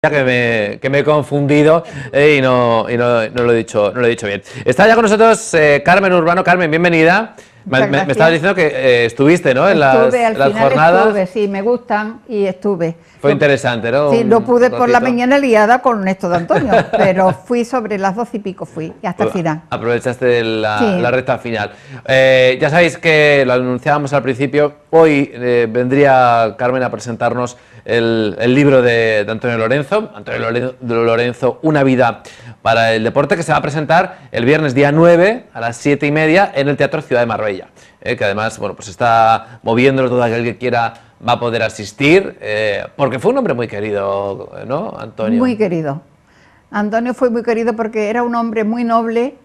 Que me he confundido y no lo he dicho bien. Está ya con nosotros Carmen Urbano. Carmen, bienvenida. Me estabas diciendo que estuviste, ¿no? En las jornadas. Estuve, sí, me gustan y estuve. Fue interesante, ¿no? Sí, no pude por la mañana liada con esto de Antonio, pero fui sobre las 12 y pico, y hasta el final. Aprovechaste la recta final. Ya sabéis que lo anunciábamos al principio, hoy vendría Carmen a presentarnos el libro de Antonio Lorenzo, Una vida para el deporte, que se va a presentar el viernes día 9 a las 7:30 en el Teatro Ciudad de Marbella, que además, bueno, pues está moviéndolo, todo aquel que quiera va a poder asistir, porque fue un hombre muy querido, ¿no, Antonio? Muy querido. Antonio fue muy querido porque era un hombre muy noble,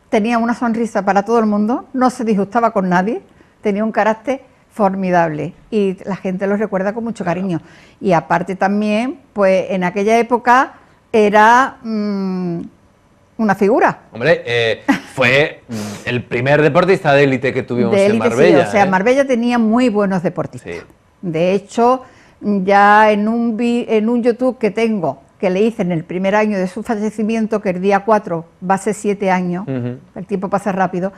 tenía una sonrisa para todo el mundo, no se disgustaba con nadie, tenía un carácter formidable y la gente lo recuerda con mucho cariño. Y aparte también, pues en aquella época era una figura. Hombre, fue el primer deportista de élite que tuvimos en Marbella. Sí, o sea, Marbella tenía muy buenos deportistas. Sí. De hecho, ya en un YouTube que tengo, que le hice en el primer año de su fallecimiento, que el día 4 va a ser 7 años, el tiempo pasa rápido,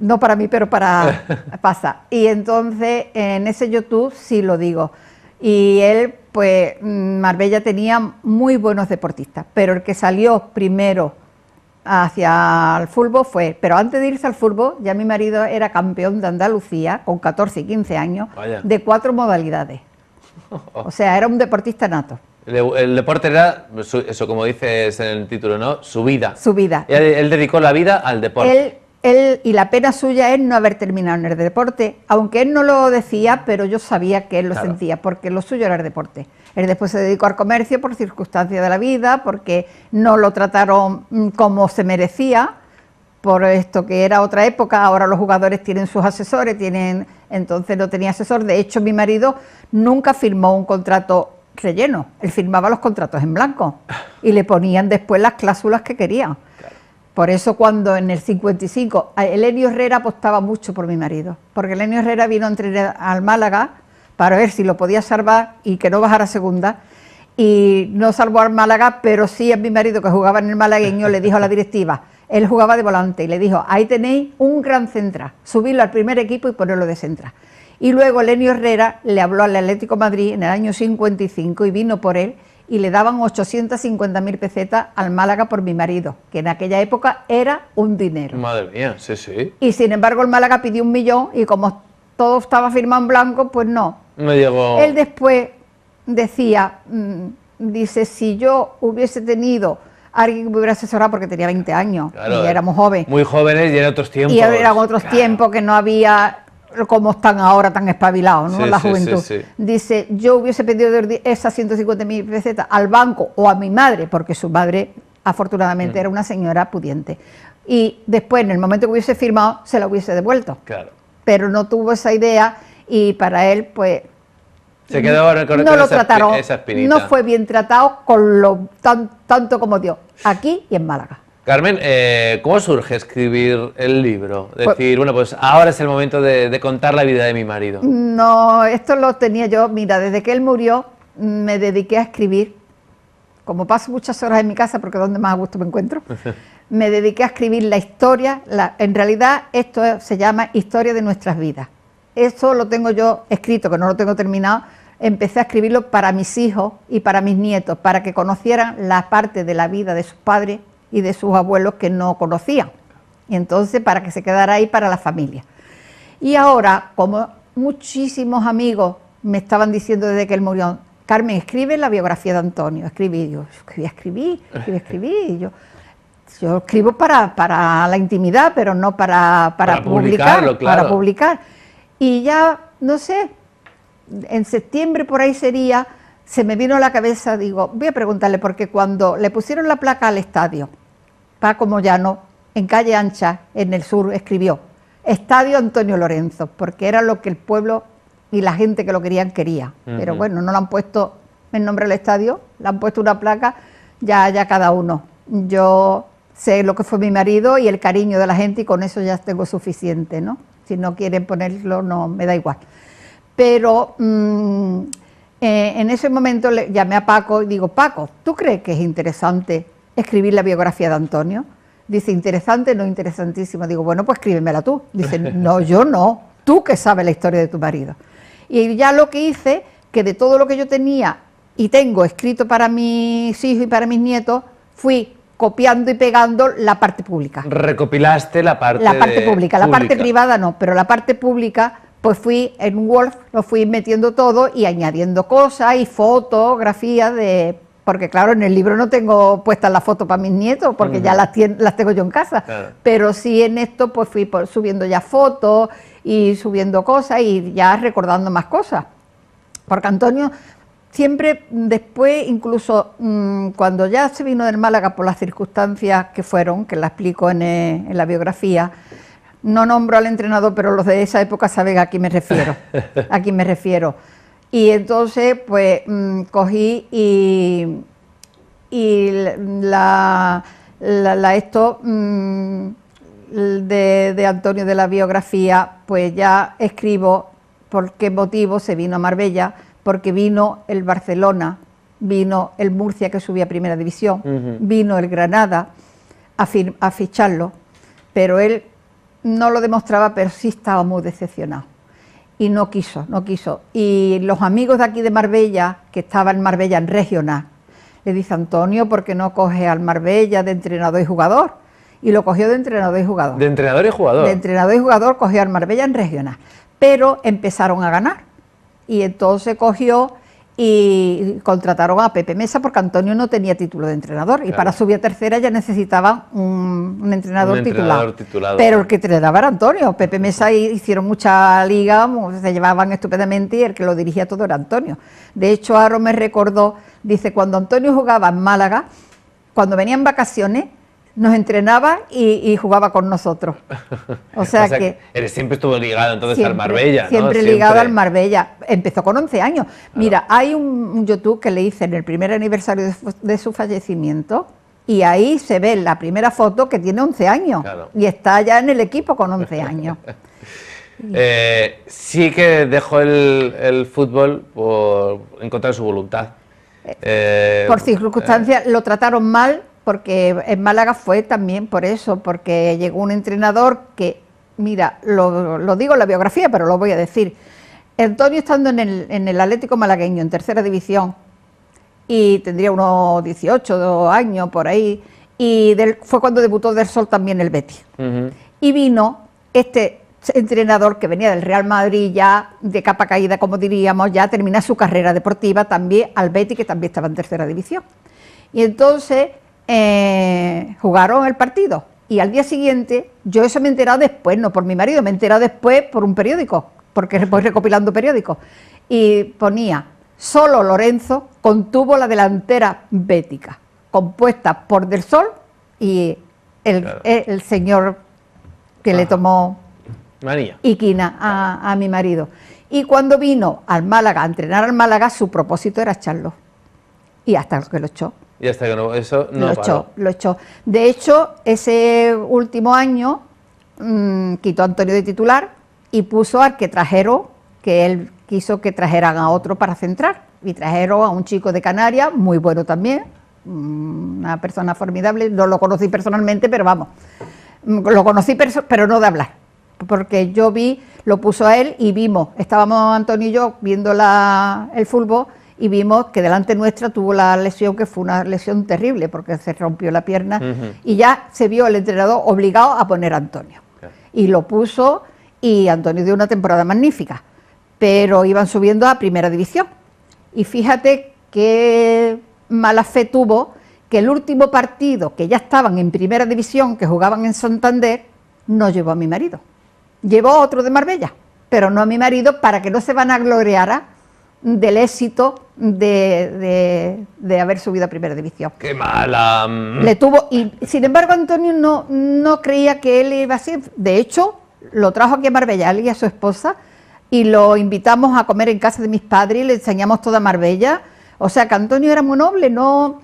no para mí, pero para pasa. Y entonces en ese YouTube sí lo digo. Y él, pues, Marbella tenía muy buenos deportistas, pero el que salió primero hacia el fútbol fue, pero antes de irse al fútbol, ya mi marido era campeón de Andalucía con 14 y 15 años. Vaya. De 4 modalidades. O sea, era un deportista nato. El deporte era, eso como dices en el título, ¿no? Su vida. Su vida. Él dedicó la vida al deporte. Él, y la pena suya es no haber terminado en el deporte, aunque él no lo decía, pero yo sabía que él lo sentía, porque lo suyo era el deporte. Él después se dedicó al comercio por circunstancias de la vida, porque no lo trataron como se merecía, por esto que era otra época. Ahora los jugadores tienen sus asesores, entonces no tenía asesor. De hecho, mi marido nunca firmó un contrato relleno, él firmaba los contratos en blanco y le ponían después las cláusulas que querían. Por eso cuando en el 55 Elenio Herrera apostaba mucho por mi marido, porque Elenio Herrera vino a entrenar al Málaga para ver si lo podía salvar y que no bajara a segunda, y no salvó al Málaga, pero sí a mi marido, que jugaba en el malagueño, le dijo a la directiva, él jugaba de volante, y le dijo, ahí tenéis un gran central, subirlo al primer equipo y ponerlo de central. Y luego Elenio Herrera le habló al Atlético de Madrid en el año 55 y vino por él, y le daban 850.000 pesetas al Málaga por mi marido, que en aquella época era un dinero. Madre mía, sí, sí. Y sin embargo el Málaga pidió 1 millón y como todo estaba firmado en blanco, pues no. No llegó. Él después decía, dice, si yo hubiese tenido alguien que me hubiera asesorado, porque tenía 20 años, y éramos jóvenes. Muy jóvenes y en otros tiempos. Y eran otros tiempos que no había como están ahora, tan espabilados, ¿no? La juventud. Sí. Dice, yo hubiese pedido esas 150.000 pesetas al banco o a mi madre, porque su madre afortunadamente era una señora pudiente, y después en el momento que hubiese firmado se la hubiese devuelto. Claro. Pero no tuvo esa idea y para él pues se quedó con no lo trataron, esa espinita. No fue bien tratado con tanto como Dios, aquí y en Málaga. Carmen, ¿cómo surge escribir el libro? Decir, bueno, pues ahora es el momento de contar la vida de mi marido. No, esto lo tenía yo, mira, desde que él murió me dediqué a escribir, como paso muchas horas en mi casa, porque es donde más a gusto me encuentro, me dediqué a escribir la historia, en realidad esto se llama Historia de nuestras vidas. Eso lo tengo yo escrito, que no lo tengo terminado, empecé a escribirlo para mis hijos y para mis nietos, para que conocieran la parte de la vida de sus padres y de sus abuelos que no conocían, y entonces para que se quedara ahí para la familia. Y ahora, como muchísimos amigos me estaban diciendo desde que él murió, Carmen, escribe la biografía de Antonio, escribí, yo escribí, y yo escribo para la intimidad, pero no para publicar, claro. Para publicar. Y ya, no sé, en septiembre por ahí sería, se me vino a la cabeza, digo, voy a preguntarle, porque cuando le pusieron la placa al estadio, Paco Moyano, en Calle Ancha, en el sur, escribió, Estadio Antonio Lorenzo, porque era lo que el pueblo y la gente que lo quería. Pero bueno, no le han puesto el nombre del estadio, le han puesto una placa, ya cada uno. Yo sé lo que fue mi marido y el cariño de la gente, y con eso ya tengo suficiente, ¿no? Si no quieren ponerlo, no, me da igual. Pero En ese momento le llamé a Paco y digo, Paco, ¿tú crees que es interesante escribir la biografía de Antonio? Dice, interesante, no interesantísimo. Digo, bueno, pues escríbemela tú. Dice, no, yo no, tú que sabes la historia de tu marido. Y ya lo que hice, que de todo lo que yo tenía y tengo escrito para mis hijos y para mis nietos, fui copiando y pegando la parte pública. Recopilaste la parte pública, la parte privada no, pero la parte pública, pues fui en Word, lo fui metiendo todo y añadiendo cosas y fotografías de... Porque claro, en el libro no tengo puestas las fotos para mis nietos, porque ya las tengo yo en casa, claro. Pero sí en esto pues fui subiendo ya fotos y subiendo cosas y ya recordando más cosas. Porque Antonio siempre después, incluso cuando ya se vino del Málaga por las circunstancias que fueron, que la explico en la biografía, no nombro al entrenador, pero los de esa época saben a quién me refiero, a quién me refiero. Y entonces, pues, cogí y esto de Antonio, de la biografía, pues ya escribo por qué motivo se vino a Marbella, porque vino el Barcelona, vino el Murcia que subía a Primera División, vino el Granada a ficharlo, pero él no lo demostraba, pero sí estaba muy decepcionado. Y no quiso. Y los amigos de aquí de Marbella, que estaban en Marbella en regional, le dice Antonio, ¿por qué no coge al Marbella de entrenador y jugador? Y lo cogió de entrenador y jugador. ¿De entrenador y jugador? De entrenador y jugador cogió al Marbella en regional. Pero empezaron a ganar. Y entonces cogió y contrataron a Pepe Mesa porque Antonio no tenía título de entrenador. Claro. Y para subir a tercera ya necesitaban un entrenador titulado. Pero el que entrenaba era Antonio. Pepe Mesa hicieron mucha liga, se llevaban estupendamente y el que lo dirigía todo era Antonio. De hecho, Aro me recordó, dice, cuando Antonio jugaba en Málaga, cuando venían vacaciones, nos entrenaba y jugaba con nosotros. O sea que siempre estuvo ligado entonces al Marbella, ¿no? Siempre ligado al Marbella. Empezó con 11 años. Claro. Mira, hay un YouTube que le hice en el primer aniversario de su fallecimiento y ahí se ve la primera foto que tiene 11 años. Claro. Y está ya en el equipo con 11 años. Sí que dejó el fútbol por encontrar su voluntad. Por circunstancias, lo trataron mal. Porque en Málaga fue también por eso, porque llegó un entrenador que, mira, lo digo en la biografía, pero lo voy a decir. Antonio estando en el Atlético malagueño, en tercera división, y tendría unos 18 años por ahí, y fue cuando debutó Del Sol también el Betis. Y vino este entrenador que venía del Real Madrid ya de capa caída, como diríamos, ya termina su carrera deportiva también al Betis, que también estaba en tercera división. Y entonces jugaron el partido y al día siguiente, yo eso me he enterado después, no por mi marido, me he enterado después por un periódico, porque voy recopilando periódicos, y ponía, solo Lorenzo contuvo la delantera bética, compuesta por Del Sol y el señor que le tomó Iquina a mi marido. Y cuando vino al Málaga a entrenar al Málaga, su propósito era echarlo, y hasta que lo echó. Y hasta que eso no lo echó. De hecho, ese último año quitó a Antonio de titular y puso al que trajeron, que él quiso que trajeran a otro para centrar. Y trajeron a un chico de Canarias, muy bueno también, una persona formidable, no lo conocí personalmente, pero vamos, lo conocí pero no de hablar. Porque yo lo puso a él y vimos, estábamos Antonio y yo viendo el fútbol, y vimos que delante nuestra tuvo la lesión, que fue una lesión terrible, porque se rompió la pierna, y ya se vio el entrenador obligado a poner a Antonio. Y lo puso, y Antonio dio una temporada magnífica, pero iban subiendo a Primera División. Y fíjate qué mala fe tuvo, que el último partido, que ya estaban en Primera División, que jugaban en Santander, no llevó a mi marido. Llevó a otro de Marbella, pero no a mi marido, para que no se vanagloriara del éxito de haber subido a Primera División. ¡Qué mala! Le tuvo, y sin embargo Antonio no creía que él iba así. De hecho, lo trajo aquí a Marbella, él y a su esposa, y lo invitamos a comer en casa de mis padres y le enseñamos toda Marbella. O sea que Antonio era muy noble, no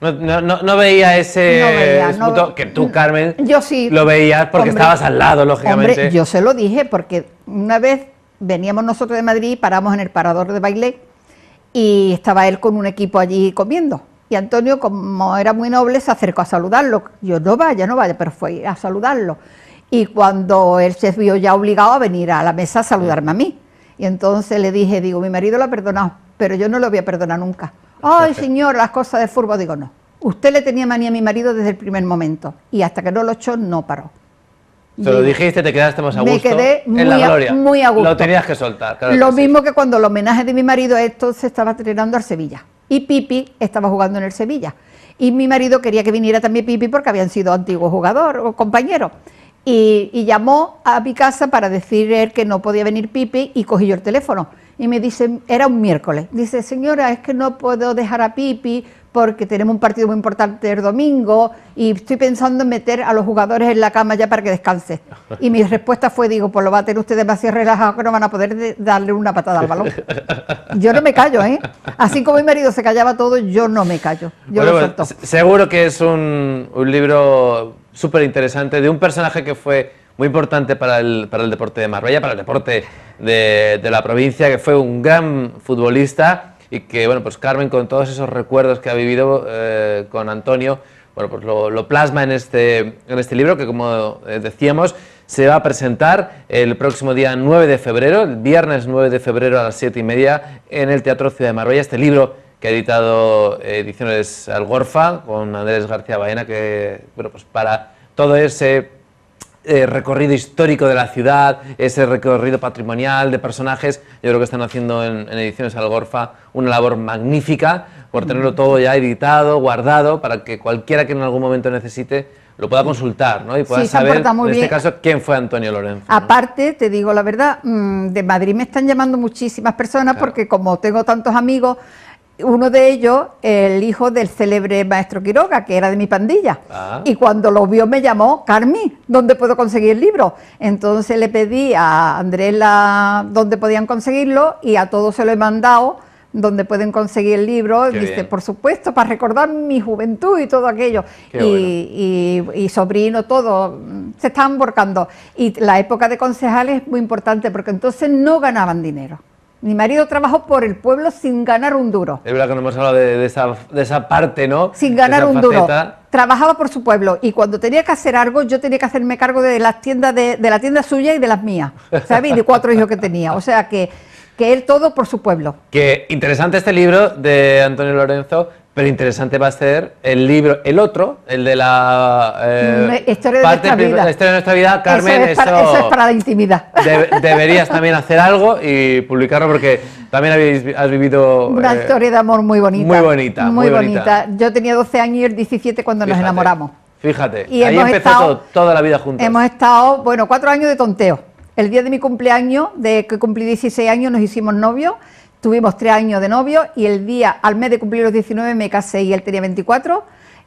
veía ese punto que tú, Carmen, yo sí lo veías porque estabas al lado, lógicamente. Hombre, yo se lo dije porque una vez veníamos nosotros de Madrid, paramos en el parador de Bailén y estaba él con un equipo allí comiendo. Y Antonio, como era muy noble, se acercó a saludarlo. Yo, no vaya, pero fue a saludarlo. Y cuando él se vio ya obligado a venir a la mesa a saludarme a mí. Y entonces le dije, digo, mi marido lo ha perdonado, pero yo no lo voy a perdonar nunca. Ay, señor, las cosas de fútbol. Digo, no. Usted le tenía manía a mi marido desde el primer momento. Y hasta que no lo echó, no paró. Se lo dijiste, te quedaste más a gusto. Me quedé en la gloria. Muy a gusto. Lo tenías que soltar. Claro lo que mismo sí. que cuando el homenaje de mi marido, esto se estaba estrenando al Sevilla. Y Pipi estaba jugando en el Sevilla. Y mi marido quería que viniera también Pipi porque habían sido antiguos jugadores o compañeros. Y llamó a mi casa para decir él que no podía venir Pipi y cogí yo el teléfono. Y me dice, era un miércoles, dice, señora, es que no puedo dejar a Pipi porque tenemos un partido muy importante el domingo y estoy pensando en meter a los jugadores en la cama ya para que descanse. Y mi respuesta fue, digo, pues lo va a tener usted demasiado relajado que no van a poder darle una patada al balón. Yo no me callo, ¿eh? Así como mi marido se callaba todo, yo no me callo. Yo bueno, lo suelto. Seguro que es un libro súper interesante de un personaje que fue muy importante para el deporte de Marbella, para el deporte de la provincia, que fue un gran futbolista y que, bueno, pues Carmen, con todos esos recuerdos que ha vivido con Antonio, bueno, pues lo plasma en este libro que, como decíamos, se va a presentar el próximo día 9 de febrero, el viernes 9 de febrero a las 7:30 en el Teatro Ciudad de Marbella. Este libro que ha editado Ediciones Algorfa con Andrés García Baena, que, bueno, pues para todo ese recorrido histórico de la ciudad, ese recorrido patrimonial de personajes, yo creo que están haciendo en Ediciones Algorfa una labor magnífica por tenerlo todo ya editado, guardado, para que cualquiera que en algún momento necesite lo pueda consultar, ¿no? Y pueda saber, en este caso, quién fue Antonio Lorenzo, ¿no? Aparte, te digo la verdad, de Madrid me están llamando muchísimas personas, claro, porque como tengo tantos amigos, uno de ellos, el hijo del célebre maestro Quiroga, que era de mi pandilla, y cuando lo vio me llamó, Carmen, ¿dónde puedo conseguir el libro? Entonces le pedí a Andrés dónde podían conseguirlo y a todos se lo he mandado, donde pueden conseguir el libro. Qué dice, bien. por supuesto, para recordar mi juventud y todo aquello. Y sobrino, todo, se estaban borcando. Y la época de concejales es muy importante porque entonces no ganaban dinero. Mi marido trabajó por el pueblo sin ganar un duro. Es verdad que no hemos hablado de esa parte, ¿no? Sin ganar un duro. Trabajaba por su pueblo y cuando tenía que hacer algo, yo tenía que hacerme cargo de las tiendas, de la tienda suya y de las mías, ¿sabes? Y de 4 hijos que tenía. O sea que él todo por su pueblo. Qué interesante este libro de Antonio Lorenzo, pero interesante va a ser el libro, el otro, el de la historia de nuestra vida. La historia de nuestra vida, Carmen. Eso es para la intimidad. Deberías también hacer algo y publicarlo porque también has vivido una historia de amor muy bonita. Muy bonita. Yo tenía 12 años y él 17 cuando nos enamoramos. Fíjate, y ahí empezó toda la vida juntos. Hemos estado, bueno, 4 años de tonteo. El día de mi cumpleaños, de que cumplí 16 años, nos hicimos novios. Tuvimos 3 años de novio y al mes de cumplir los 19 me casé y él tenía 24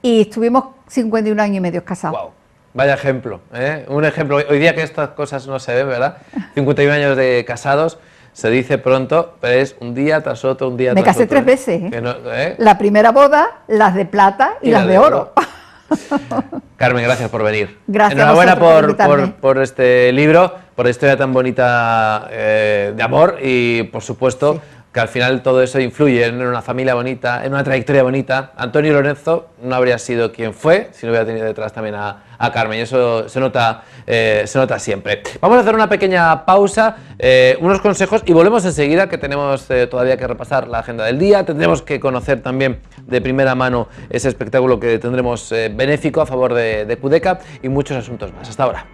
y estuvimos 51 años y medio casados. Wow. Vaya ejemplo, ¿eh? Un ejemplo. Hoy día que estas cosas no se ven, ¿verdad? 51 años de casados, se dice pronto, pero es un día tras otro, un día tras otro. Me casé 3 veces, ¿eh? Que no, La primera boda, las de plata y las de oro. Carmen, gracias por venir. Gracias. Enhorabuena por este libro, por la historia tan bonita de amor y, por supuesto, sí, que al final todo eso influye en una familia bonita, en una trayectoria bonita. Antonio Lorenzo no habría sido quien fue si no hubiera tenido detrás también a Carmen, y eso se nota siempre. Vamos a hacer una pequeña pausa, unos consejos y volvemos enseguida, que tenemos todavía que repasar la agenda del día. Tendremos que conocer también de primera mano ese espectáculo que tendremos benéfico a favor de Cudeca y muchos asuntos más. Hasta ahora.